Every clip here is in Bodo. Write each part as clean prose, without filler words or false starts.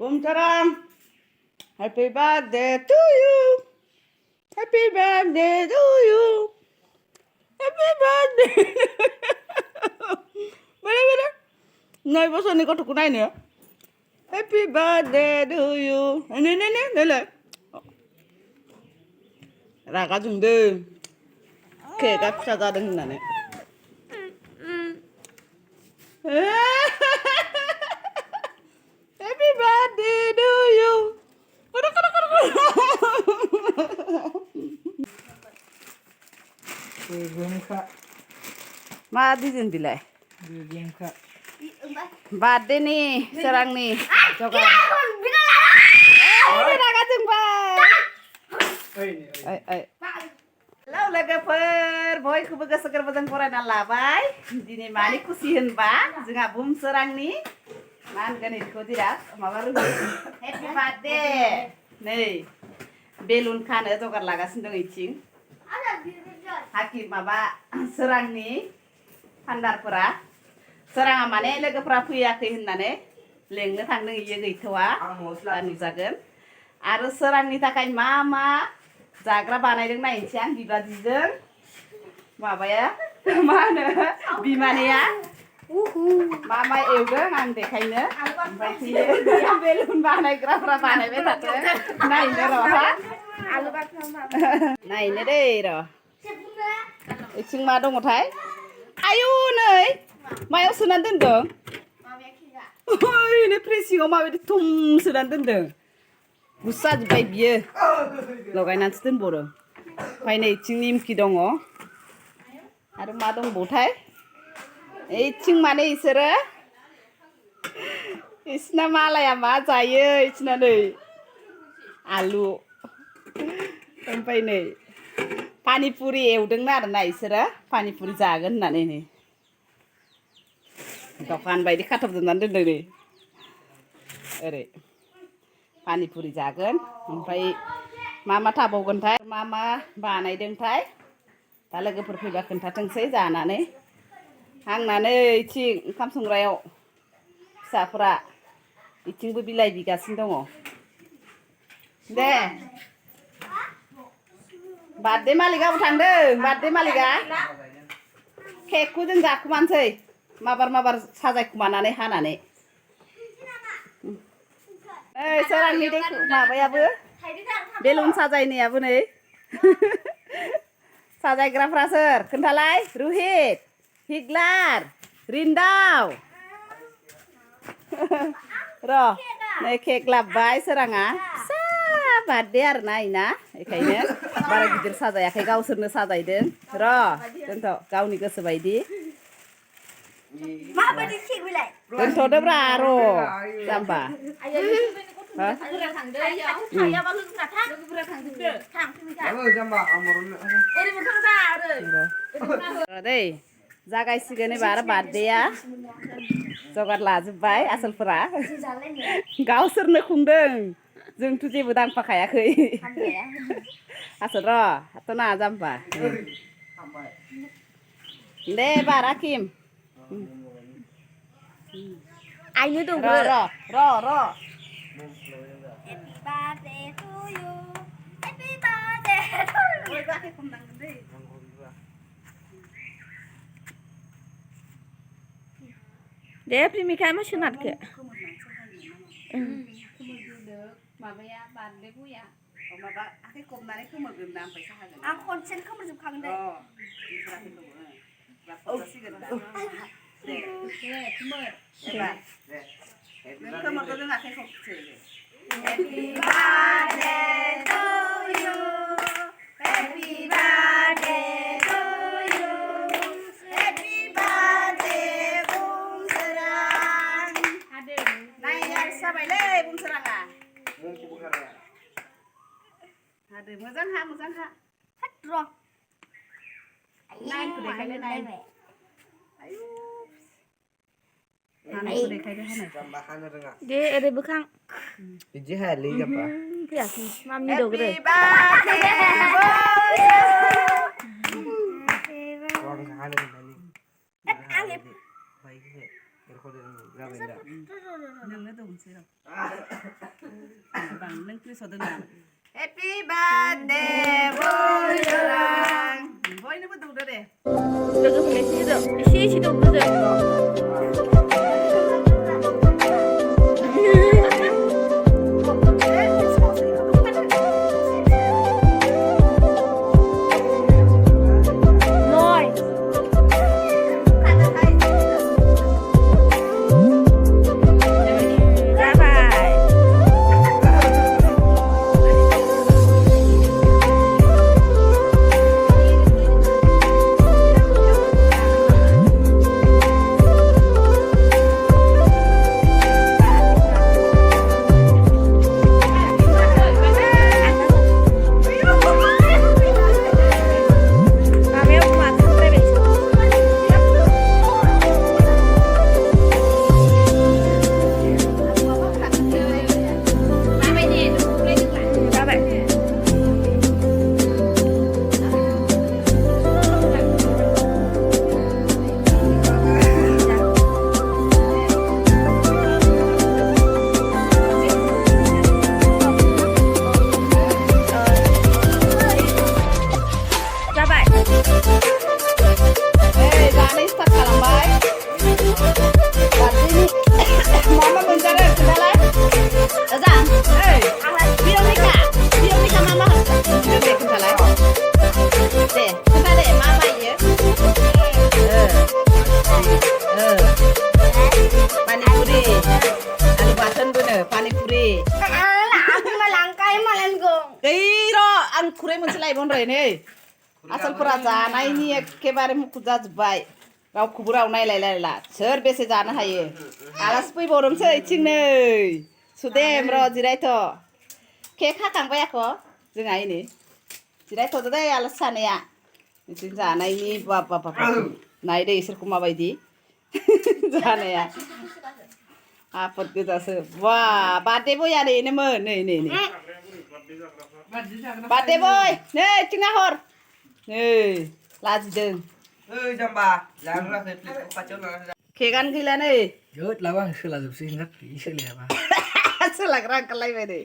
Vhumswrang, happy birthday to you. Happy birthday to you. Happy birthday. Bener. Nai bosan ni kau kunai ni. Happy birthday to you. Ni le. Raga jungde. Kek apa saja dengan ni. Happy birthday to you. Mati jendela. Birthday ni, serang ni. Coba. Ini raga jengba. Halo logoफोर बयखौबो गोसो गोरबोजों बरायना लाबाय दिनै मानि खुसि होनबा जोंहा Vhumswrangनि मा होनगोन इखौ दिरा माबा रोंगौ हेपि बार्थडे नै बेलुन खानो जगार लागासिनो दं इथिं हाकि माबा सोरांनि फान्दारफोरा सोराङा माने लोगोफोरा फैयाखै होननानै लेंनो थांदों इयो गैथ'वा नुजागोन आरो सोरांनि थाखाय मा जाग्रा बानायदों नायनोसै आं बिबादिजों माबाया मा होनो बिमानैया मा एवदों आं देखायनो ओमफ्राय बेलुन बानायग्राफ्रा बानायबाय थाथों नायनो र' नायनो दै र' इथिं मा दङथाय आयु नै मायाव सोनानै दोनदों ओइ फ्रिसिङाव माबायदि थुम सोनानै दोनदों गुस्सा जोब्बाय बियो लगायनानैसो दोनबावदों ओमफ्राय नै इथिं निमखि दङ आरो मा दंबावथाय इथिं माने इसोरो इसिना मालाया मा जायो इसिना नै आलु ओमफ्राय नै पानिपुरि एवदोंना आरोना इसोरो पानिपुरि जागोन होननानै नै दखान बायदि खाथबजोबनानै दोनदों नै ओरै पानिपुरि जागोन ओमफ्राय मा थाबावगोनथाय मा बानायदोंथाय दा लोगोफोर फैबा खोन्थाथोंसै जानानै हांनानै इथिं ओंखाम संग्रायाव फिसाफोरा इथिंबो बिलाइ बिगासिनो दङ दे बार्थडे मालिकआबो थांदों बार्थडे मालिकआ केकखौ जों जाखुमानोसै माबार साजायखुमानानै हानानै ओइ सोरांनि माबायाबो बेलुन साजायनायाबो नै साजायग्राफ्रा सोर खोन्थालाय रुहित हिगलार रिन्दाव र' नै केक लाबोबाय सोराङा फिसा बार्थडे आरोना इना बेखायनो बारा गिदिर साजायाखै गावसोरनो साजायदों र' दोनथ' गावनि गोसो बायदि दोनथ'दोब्रा र' जाम्बा दै जागायसिगोन एबार बार्थडेया जगार लाजोब्बाय आसोलफोरा गावसोरनो खुंदों जोंथ' जेबो दांफाखायाखै आसोल र' हाथ'नाङा जाम्बा दे बार आकिम आइनो दं र' Happy birthday to you. Happy birthday to you. Deh, primika emang sunat ke? Mabaya birthday ku ya. Maba akhir komnari ku magenda sampai sahaja. Aku konsen kamu jumpa deh. Oh, deh, kemer. Kemer tu nak akhir konsen. Happy birthday to you. Happy birthday to you. Happy birthday Vhumswrang. Naik ya sampai le Vhumswrang ah. Ada muzang ha. Hatro. Naik tu deh kali naik. Ayo. Naik tu deh kali mana? Dia ada bekang. Iji hali apa? Mami dong deh. Happy birthday Vhumswrang. नोंनो दंसै र' बां नों क्रिसआव दोना हेपि बार्थडे बयसरां बयनोबो दौदो दे लोगोफोरनो एसे दौदो खुरै मोनसे लायबावनो नै आसलफोरा जानायनि एखेबारे मुखुब जाजोब्बाय रावखौबो राव नायलायलायला सोर बेसे जानो हायो आलासि फैबावदोंसै इथिं नै सुदेम र' जिरायथ' केक हाखांबाय आख' जोंहा इनै जिरायथ'दो दे आलासि सानैया इथिं जानायनि बाब नायदो इसोरखौ माबायदि जानाया आफद गोजासो बा बार्थडे बया नैनोमोन नै बार्थडे बय नै इथिं नाहर नै लाजिदों ओइ जाम्बा जाग्राखै प्लेटखौ खाथियाव लानानै केकआनो गैला नै जोद लाबा सोलाजोबसै होनना सोलायाबा सोलाग्रा ओंखारलायबाय नै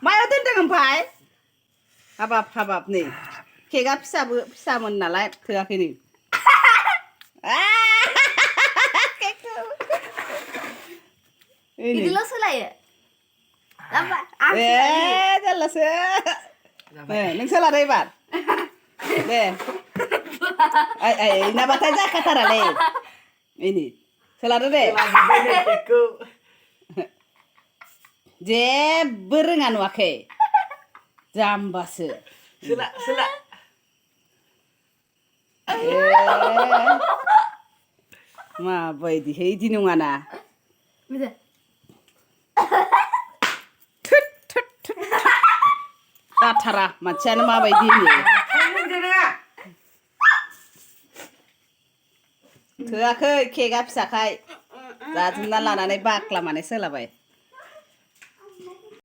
मायाव दोनदों ओमफ्राय हाबाब नै केकआ फिसामोन नालाय थोआखै नै बिदिल' सोलायो जारलासो नों सोलादो एबार दे नाबाथाय जाखाथारालै इनि सोलादो दे जेबो रोङा नुवाखै जाम्बासो सोला माबायदिहाय इदि नङाना जाथारा मानसियानो माबायदि थोआखै केकआ फिसाखाय जाजोबना लानानै बाख्ला माने सोलाबाय